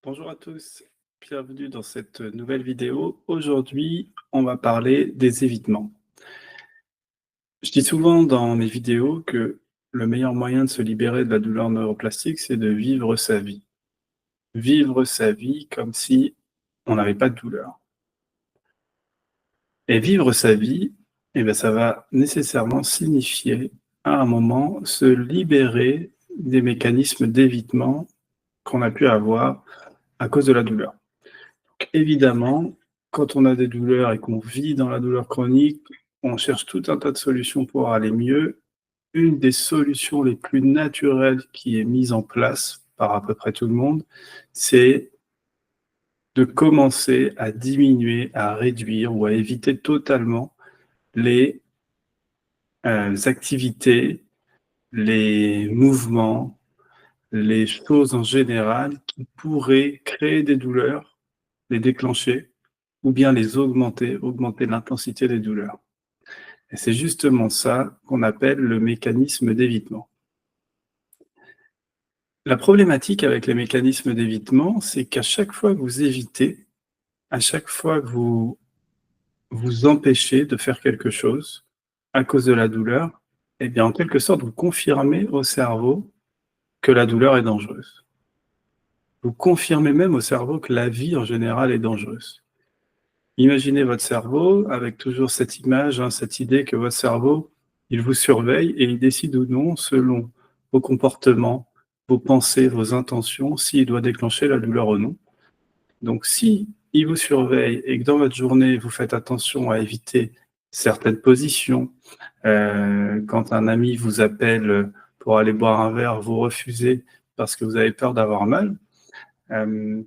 Bonjour à tous, bienvenue dans cette nouvelle vidéo. Aujourd'hui, on va parler des évitements. Je dis souvent dans mes vidéos que le meilleur moyen de se libérer de la douleur neuroplastique, c'est de vivre sa vie. Vivre sa vie comme si on n'avait pas de douleur. Et vivre sa vie, ça va nécessairement signifier à un moment se libérer des mécanismes d'évitement qu'on a pu avoir à cause de la douleur. Évidemment, quand on a des douleurs et qu'on vit dans la douleur chronique, on cherche tout un tas de solutions pour aller mieux. Une des solutions les plus naturelles qui est mise en place par à peu près tout le monde, c'est de commencer à diminuer, à réduire ou à éviter totalement les activités, les mouvements, les choses en général qui pourraient créer des douleurs, les déclencher ou bien les augmenter, augmenter l'intensité des douleurs. Et c'est justement ça qu'on appelle le mécanisme d'évitement. La problématique avec les mécanismes d'évitement, c'est qu'à chaque fois que vous évitez, à chaque fois que vous vous empêchez de faire quelque chose à cause de la douleur, eh bien, en quelque sorte, vous confirmez au cerveau que la douleur est dangereuse. Vous confirmez même au cerveau que la vie en général est dangereuse. Imaginez votre cerveau avec toujours cette image, cette idée que votre cerveau, il vous surveille et il décide ou non, selon vos comportements, vos pensées, vos intentions, s'il doit déclencher la douleur ou non. Donc si il vous surveille et que dans votre journée, vous faites attention à éviter certaines positions, quand un ami vous appelle pour aller boire un verre, vous refusez parce que vous avez peur d'avoir mal,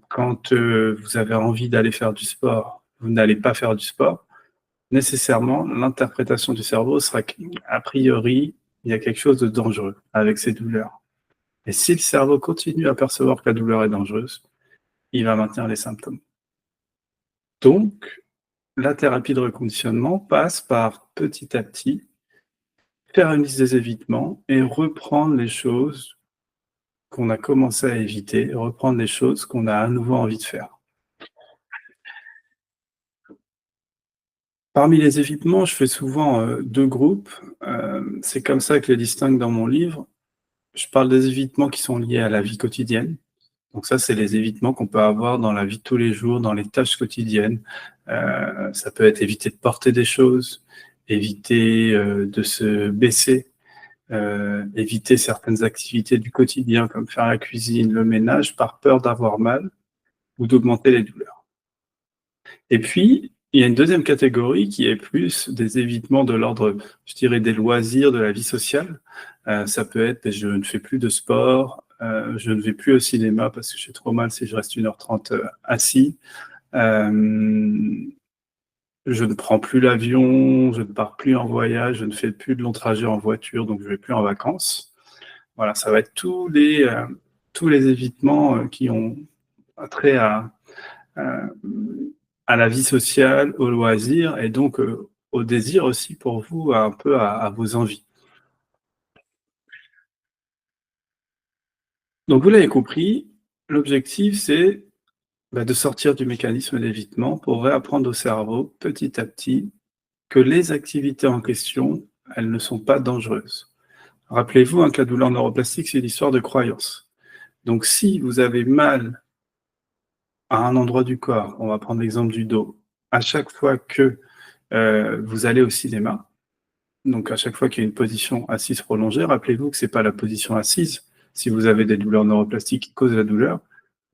quand vous avez envie d'aller faire du sport, vous n'allez pas faire du sport, nécessairement, l'interprétation du cerveau sera qu'a priori, il y a quelque chose de dangereux avec ces douleurs. Et si le cerveau continue à percevoir que la douleur est dangereuse, il va maintenir les symptômes. Donc, la thérapie de reconditionnement passe par petit à petit faire une liste des évitements et reprendre les choses qu'on a commencé à éviter, reprendre les choses qu'on a à nouveau envie de faire. Parmi les évitements, je fais souvent 2 groupes. C'est comme ça que je les distingue dans mon livre. Je parle des évitements qui sont liés à la vie quotidienne. Donc ça, c'est les évitements qu'on peut avoir dans la vie de tous les jours, dans les tâches quotidiennes. Ça peut être éviter de porter des choses, éviter de se baisser, éviter certaines activités du quotidien comme faire la cuisine, le ménage, par peur d'avoir mal ou d'augmenter les douleurs. Et puis, il y a une deuxième catégorie qui est plus des évitements de l'ordre, je dirais, des loisirs, de la vie sociale. Ça peut être, je ne fais plus de sport, je ne vais plus au cinéma parce que j'ai trop mal si je reste 1h30 assis. Je ne prends plus l'avion, je ne pars plus en voyage, je ne fais plus de longs trajets en voiture, donc je ne vais plus en vacances. Voilà, ça va être tous les évitements qui ont trait à la vie sociale, aux loisirs et donc au désir aussi pour vous, un peu à vos envies. Donc vous l'avez compris, l'objectif c'est de sortir du mécanisme d'évitement pour réapprendre au cerveau petit à petit que les activités en question, elles ne sont pas dangereuses. Rappelez-vous que la douleur neuroplastique, c'est l'histoire de croyances. Donc si vous avez mal à un endroit du corps, on va prendre l'exemple du dos, à chaque fois que vous allez au cinéma, donc à chaque fois qu'il y a une position assise prolongée, rappelez-vous que ce n'est pas la position assise, si vous avez des douleurs neuroplastiques qui causent la douleur,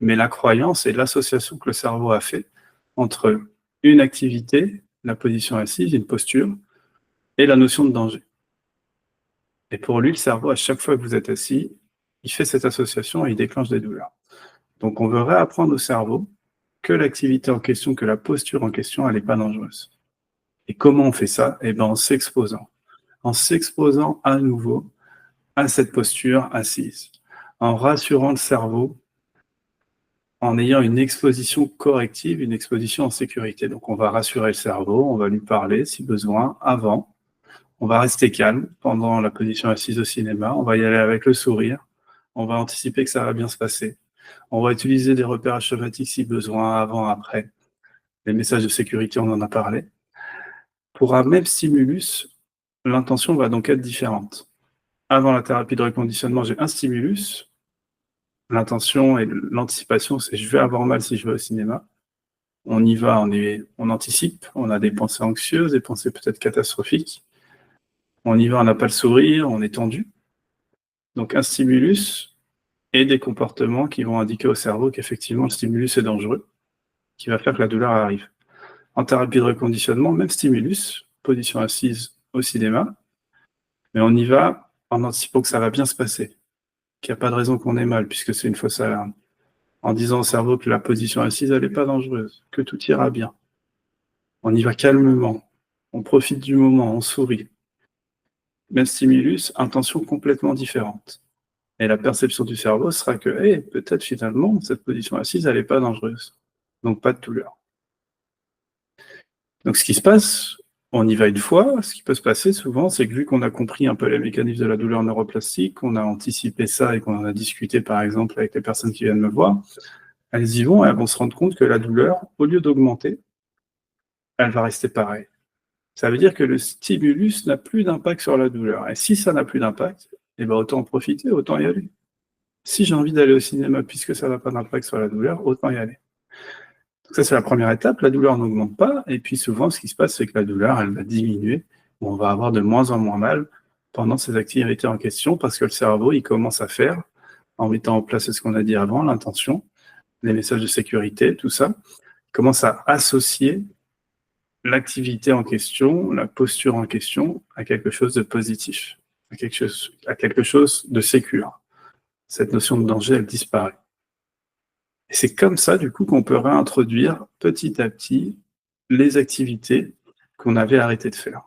mais la croyance et l'association que le cerveau a fait entre une activité, la position assise, une posture, et la notion de danger. Et pour lui, le cerveau, à chaque fois que vous êtes assis, il fait cette association et il déclenche des douleurs. Donc on veut réapprendre au cerveau que l'activité en question, que la posture en question, elle n'est pas dangereuse. Et comment on fait ça? En s'exposant. En s'exposant à nouveau à cette posture assise, en rassurant le cerveau, en ayant une exposition corrective, une exposition en sécurité. Donc on va rassurer le cerveau, on va lui parler si besoin avant, on va rester calme pendant la position assise au cinéma, on va y aller avec le sourire, on va anticiper que ça va bien se passer. On va utiliser des repérages somatiques si besoin, avant, après. Les messages de sécurité, on en a parlé. Pour un même stimulus, l'intention va donc être différente. Avant la thérapie de reconditionnement, j'ai un stimulus. L'intention et l'anticipation, c'est je vais avoir mal si je vais au cinéma. On y va, on anticipe, on a des pensées anxieuses, des pensées peut-être catastrophiques. On y va, on n'a pas le sourire, on est tendu. Donc un stimulus et des comportements qui vont indiquer au cerveau qu'effectivement le stimulus est dangereux, qui va faire que la douleur arrive. En thérapie de reconditionnement, même stimulus, position assise au cinéma, mais on y va en anticipant que ça va bien se passer, qu'il n'y a pas de raison qu'on ait mal, puisque c'est une fausse alarme. En disant au cerveau que la position assise, elle n'est pas dangereuse, que tout ira bien. On y va calmement, on profite du moment, on sourit. Même stimulus, intention complètement différente. Et la perception du cerveau sera que, hey, peut-être finalement, cette position assise, elle n'est pas dangereuse. Donc pas de douleur. Donc ce qui se passe, on y va une fois, ce qui peut se passer souvent, c'est que vu qu'on a compris un peu les mécanismes de la douleur neuroplastique, qu'on a anticipé ça et qu'on en a discuté par exemple avec les personnes qui viennent me voir, elles y vont et elles vont se rendre compte que la douleur, au lieu d'augmenter, elle va rester pareille. Ça veut dire que le stimulus n'a plus d'impact sur la douleur. Et si ça n'a plus d'impact, eh ben autant en profiter, autant y aller. Si j'ai envie d'aller au cinéma puisque ça n'a pas d'impact sur la douleur, autant y aller. Donc ça, c'est la première étape. La douleur n'augmente pas. Et puis souvent, ce qui se passe, c'est que la douleur, elle va diminuer. On va avoir de moins en moins mal pendant ces activités en question parce que le cerveau, il commence à faire, en mettant en place ce qu'on a dit avant, l'intention, les messages de sécurité, tout ça, il commence à associer l'activité en question, la posture en question, à quelque chose de positif, à quelque chose de sécure. Cette notion de danger, elle disparaît. Et c'est comme ça, du coup, qu'on peut réintroduire petit à petit les activités qu'on avait arrêté de faire.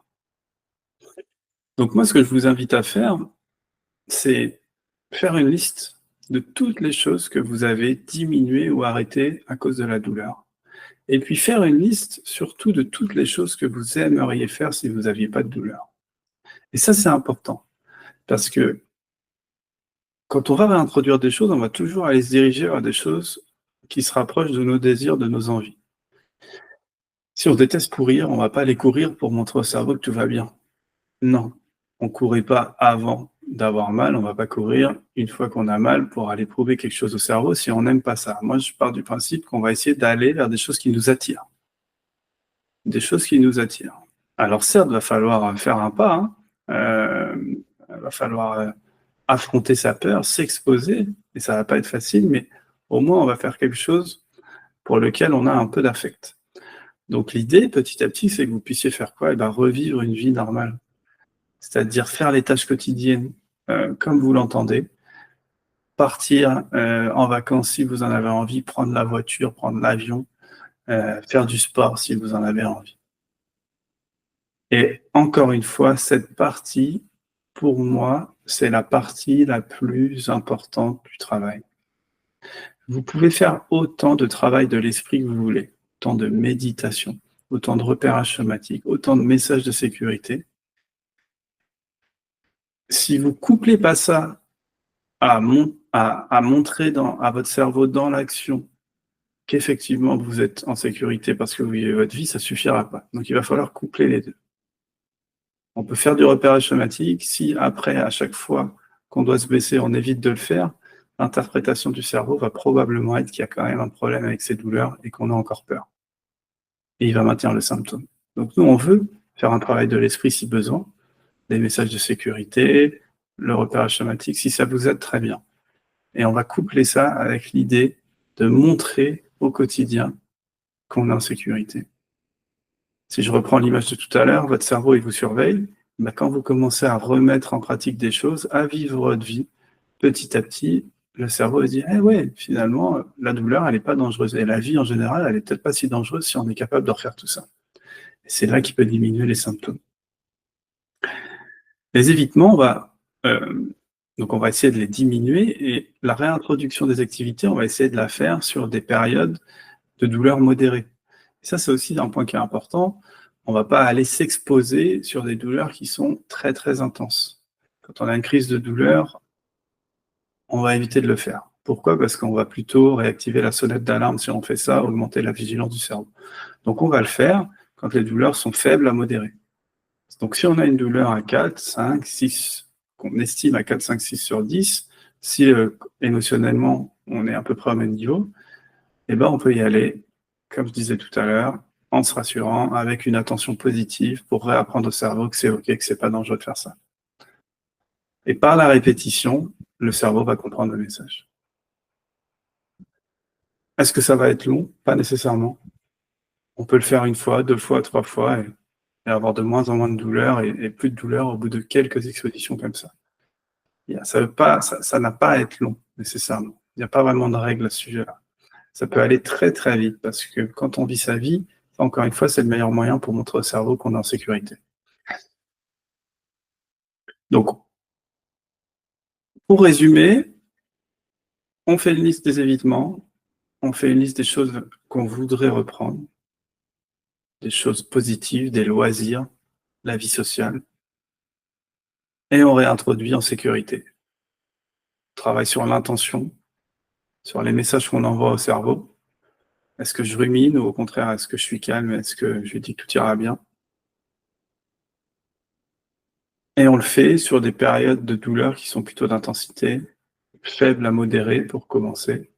Donc moi, ce que je vous invite à faire, c'est faire une liste de toutes les choses que vous avez diminuées ou arrêtées à cause de la douleur. Et puis faire une liste surtout de toutes les choses que vous aimeriez faire si vous n'aviez pas de douleur. Et ça, c'est important, parce que quand on va réintroduire des choses, on va toujours aller se diriger vers des choses qui se rapprochent de nos désirs, de nos envies. Si on déteste courir, on ne va pas aller courir pour montrer au cerveau que tout va bien. Non, on ne courait pas avant d'avoir mal, on ne va pas courir une fois qu'on a mal pour aller prouver quelque chose au cerveau si on n'aime pas ça. Moi, je pars du principe qu'on va essayer d'aller vers des choses qui nous attirent. Des choses qui nous attirent. Alors certes, il va falloir faire un pas, hein. Va falloir affronter sa peur, s'exposer, et ça va pas être facile, mais au moins on va faire quelque chose pour lequel on a un peu d'affect. Donc l'idée, petit à petit, c'est que vous puissiez faire quoi? Eh ben, revivre une vie normale. C'est-à-dire faire les tâches quotidiennes comme vous l'entendez, partir en vacances si vous en avez envie, prendre la voiture, prendre l'avion, faire du sport si vous en avez envie. Et encore une fois, cette partie, pour moi, c'est la partie la plus importante du travail. Vous pouvez faire autant de travail de l'esprit que vous voulez, autant de méditation, autant de repérage somatique, autant de messages de sécurité. Si vous ne couplez pas ça à montrer à votre cerveau dans l'action qu'effectivement vous êtes en sécurité parce que vous vivez votre vie, ça ne suffira pas. Donc il va falloir coupler les deux. On peut faire du repérage somatique. Si après, à chaque fois qu'on doit se baisser, on évite de le faire, l'interprétation du cerveau va probablement être qu'il y a quand même un problème avec ces douleurs et qu'on a encore peur. Et il va maintenir le symptôme. Donc nous, on veut faire un travail de l'esprit si besoin, des messages de sécurité, le repérage somatique, si ça vous aide, très bien. Et on va coupler ça avec l'idée de montrer au quotidien qu'on est en sécurité. Si je reprends l'image de tout à l'heure, votre cerveau, il vous surveille. Ben, quand vous commencez à remettre en pratique des choses, à vivre votre vie, petit à petit, le cerveau se dit « Eh ouais, finalement, la douleur, elle n'est pas dangereuse. Et la vie, en général, elle n'est peut-être pas si dangereuse si on est capable de refaire tout ça. » Et c'est là qu'il peut diminuer les symptômes. Les évitements, donc on va essayer de les diminuer et la réintroduction des activités, on va essayer de la faire sur des périodes de douleur modérée. Et ça, c'est aussi un point qui est important. On ne va pas aller s'exposer sur des douleurs qui sont très, très intenses. Quand on a une crise de douleur, on va éviter de le faire. Pourquoi? Parce qu'on va plutôt réactiver la sonnette d'alarme si on fait ça, augmenter la vigilance du cerveau. Donc on va le faire quand les douleurs sont faibles à modérées. Donc si on a une douleur à 4, 5, 6, qu'on estime à 4, 5, 6 sur 10, si émotionnellement on est à peu près au même niveau, eh ben, on peut y aller, comme je disais tout à l'heure, en se rassurant, avec une attention positive pour réapprendre au cerveau que c'est OK, que c'est pas dangereux de faire ça. Et par la répétition, le cerveau va comprendre le message. Est-ce que ça va être long? Pas nécessairement. On peut le faire 1 fois, 2 fois, 3 fois et avoir de moins en moins de douleur et plus de douleur au bout de quelques expositions comme ça. Ça n'a pas à être long, nécessairement. Il n'y a pas vraiment de règle à ce sujet-là. Ça peut aller très, très vite parce que quand on vit sa vie, encore une fois, c'est le meilleur moyen pour montrer au cerveau qu'on est en sécurité. Donc, pour résumer, on fait une liste des évitements, on fait une liste des choses qu'on voudrait reprendre, des choses positives, des loisirs, la vie sociale, et on réintroduit en sécurité. On travaille sur l'intention, sur les messages qu'on envoie au cerveau. Est-ce que je rumine ou au contraire, est-ce que je suis calme? Est-ce que je lui dis que tout ira bien? Et on le fait sur des périodes de douleur qui sont plutôt d'intensité faible à modérée pour commencer.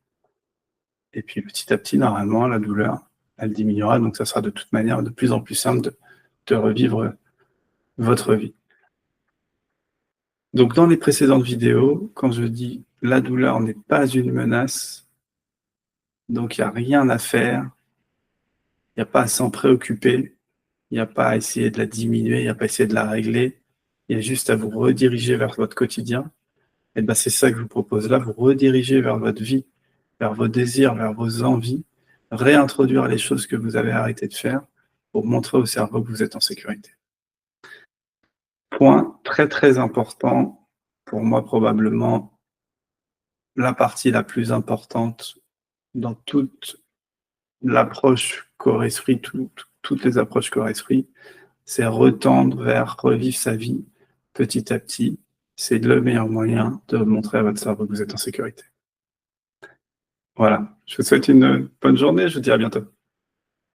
Et puis petit à petit, normalement, la douleur, elle diminuera. Donc ça sera de toute manière de plus en plus simple de revivre votre vie. Donc dans les précédentes vidéos, quand je dis la douleur n'est pas une menace, donc il n'y a rien à faire, il n'y a pas à s'en préoccuper, il n'y a pas à essayer de la diminuer, il n'y a pas à essayer de la régler, il y a juste à vous rediriger vers votre quotidien. Et ben c'est ça que je vous propose là, vous rediriger vers votre vie, vers vos désirs, vers vos envies, réintroduire les choses que vous avez arrêté de faire pour montrer au cerveau que vous êtes en sécurité. Point très très important, pour moi probablement la partie la plus importante dans toute l'approche corps esprit, toutes les approches corps esprit, c'est retendre vers revivre sa vie petit à petit. C'est le meilleur moyen de montrer à votre cerveau que vous êtes en sécurité. Voilà, je vous souhaite une bonne journée, je vous dis à bientôt.